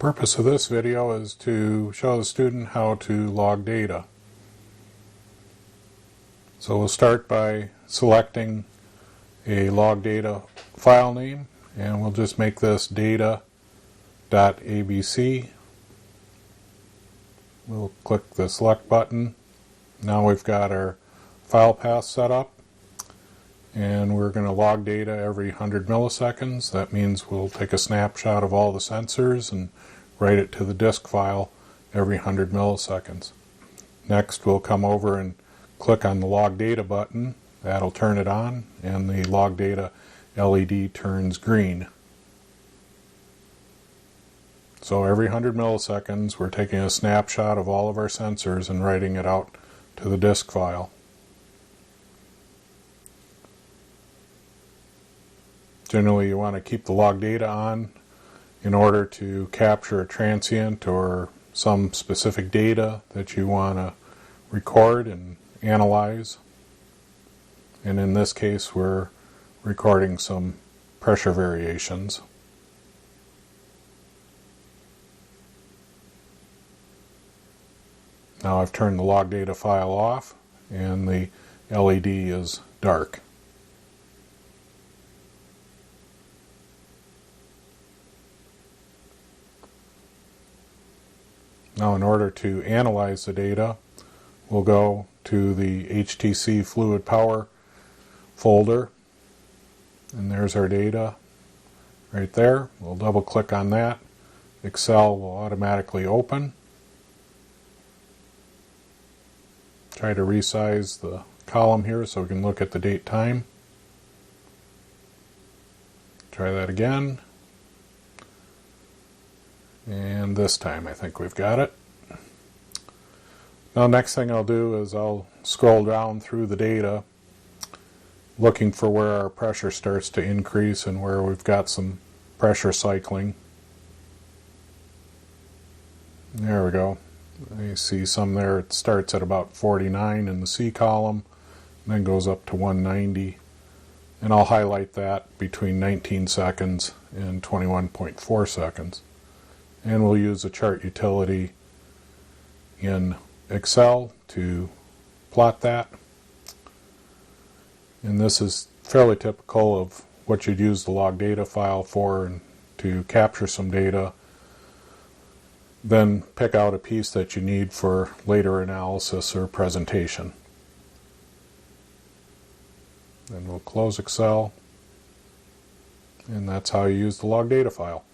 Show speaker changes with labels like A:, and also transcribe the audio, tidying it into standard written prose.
A: Purpose of this video is to show the student how to log data. So we'll start by selecting a Logdata file name, and we'll just make this data.abc. We'll click the select button. Now we've got our file path set up, and we're going to log data every 100 milliseconds. That means we'll take a snapshot of all the sensors and write it to the disk file every 100 milliseconds. Next we'll come over and click on the log data button. That'll turn it on, and the log data LED turns green. So every 100 milliseconds we're taking a snapshot of all of our sensors and writing it out to the disk file. Generally you want to keep the log data on in order to capture a transient or some specific data that you want to record and analyze. And in this case we're recording some pressure variations. Now I've turned the log data file off and the LED is dark. Now in order to analyze the data, we'll go to the HTC Fluid Power folder, and there's our data right there. We'll double click on that. Excel will automatically open. Try to resize the column here so we can look at the date time. Try that again. And this time I think we've got it. Now next thing I'll do is I'll scroll down through the data looking for where our pressure starts to increase and where we've got some pressure cycling. There we go. You see some there. It starts at about 49 in the C column and then goes up to 190, and I'll highlight that between 19 seconds and 21.4 seconds. And we'll use a chart utility in Excel to plot that. And this is fairly typical of what you'd use the log data file for, and to capture some data, then pick out a piece that you need for later analysis or presentation. Then we'll close Excel, and that's how you use the log data file.